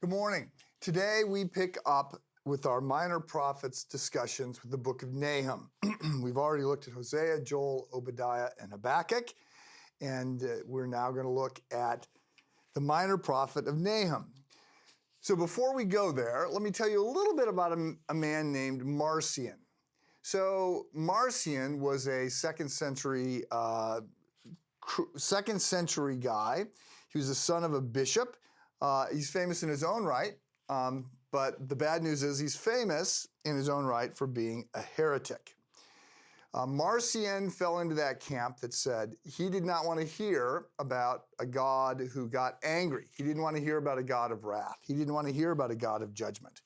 Good morning. Today we pick up with our minor prophets discussions with the book of Nahum. We've already looked at Hosea, Joel, Obadiah, and Habakkuk, and we're now going to look at the minor prophet of Nahum. So before we go there, let me tell you a little bit about a man named Marcion. So Marcion was a second century guy. He was the son of a bishop. He's famous in his own right, but the bad news is he's famous in his own right for being a heretic. Marcion fell into that camp that said he did not want to hear about a God who got angry. He didn't want to hear about a God of wrath. He didn't want to hear about a God of judgment.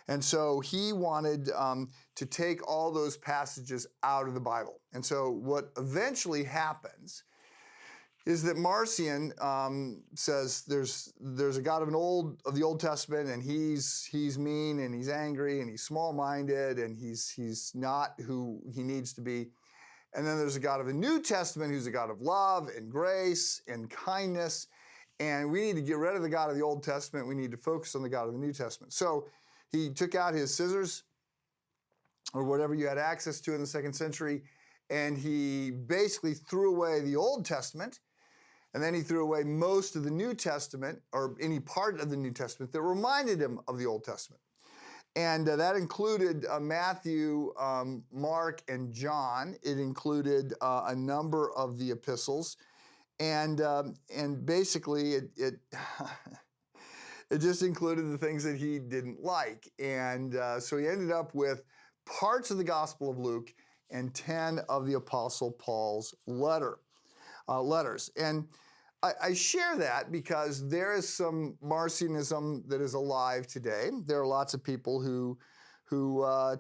And so he wanted to take all those passages out of the Bible. And so what eventually happens is that Marcion says there's a God of the Old Testament, and he's mean and he's angry and he's small-minded and he's not who he needs to be. And then there's a God of the New Testament who's a God of love and grace and kindness. And we need to get rid of the God of the Old Testament. We need to focus on the God of the New Testament. So he took out his scissors or whatever you had access to in the second century, and he basically threw away the Old Testament. And then he threw away most of the New Testament, or any part of the New Testament that reminded him of the Old Testament. And that included Matthew, Mark, and John. It included a number of the epistles. And basically it it just included the things that he didn't like. And so he ended up with parts of the Gospel of Luke and 10 of the Apostle Paul's letters. And I share that because there is some Marcionism that is alive today. There are lots of people who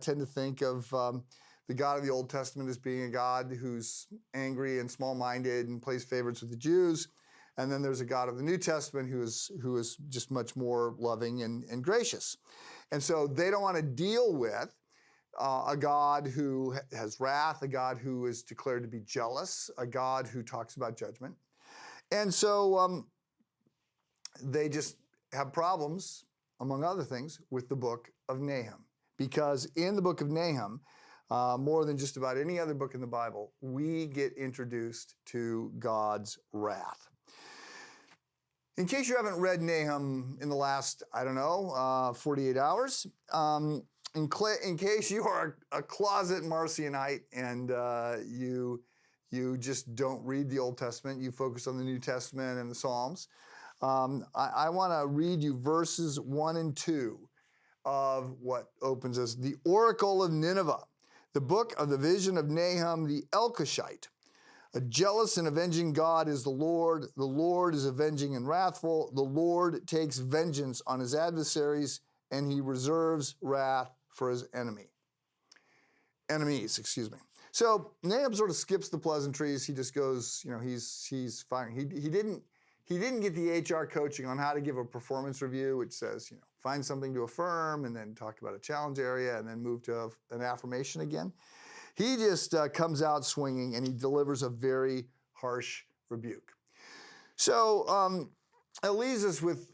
tend to think of the God of the Old Testament as being a God who's angry and small-minded and plays favorites with the Jews. And then there's a God of the New Testament who is just much more loving and gracious. And so they don't want to deal with a God who has wrath, a God who is declared to be jealous, a God who talks about judgment. And so they just have problems, among other things, with the book of Nahum. Because in the book of Nahum, more than just about any other book in the Bible, we get introduced to God's wrath. In case you haven't read Nahum in the last, 48 hours, in case you are a closet Marcionite and you just don't read the Old Testament, you focus on the New Testament and the Psalms, I want to read you verses 1 and 2 of what opens as the Oracle of Nineveh, the book of the vision of Nahum the Elkoshite. A jealous and avenging God is the Lord. The Lord is avenging and wrathful. The Lord takes vengeance on his adversaries, and he reserves wrath for his enemies. So Nahum sort of skips the pleasantries. He just goes, he's firing. He didn't get the HR coaching on how to give a performance review, which says, find something to affirm and then talk about a challenge area and then move to an affirmation again. He just comes out swinging and he delivers a very harsh rebuke. So it leaves us with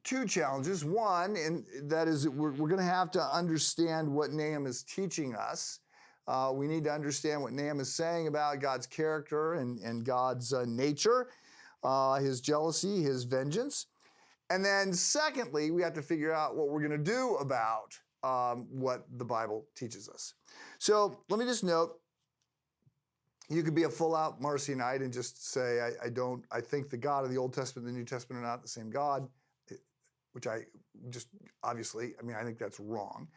two challenges. One, and that is we're going to have to understand what Nahum is teaching us. We need to understand what Nahum is saying about God's character and God's nature, his jealousy, his vengeance. And then secondly, we have to figure out what we're going to do about what the Bible teaches us. So let me just note, you could be a full-out Marcionite and just say, I think the God of the Old Testament and the New Testament are not the same God, which I think that's wrong.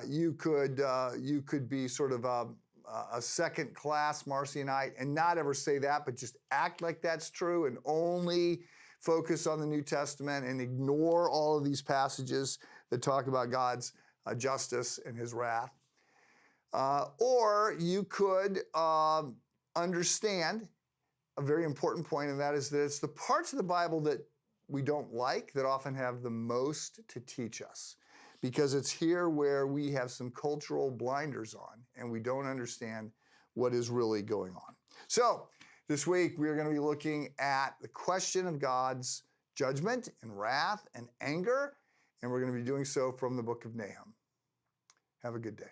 You could be sort of a second-class Marcionite and not ever say that, but just act like that's true and only focus on the New Testament and ignore all of these passages that talk about God's justice and his wrath. Or you could understand a very important point, and that is that it's the parts of the Bible that we don't like that often have the most to teach us, because it's here where we have some cultural blinders on and we don't understand what is really going on. So this week we are going to be looking at the question of God's judgment and wrath and anger, and we're going to be doing so from the book of Nahum. Have a good day.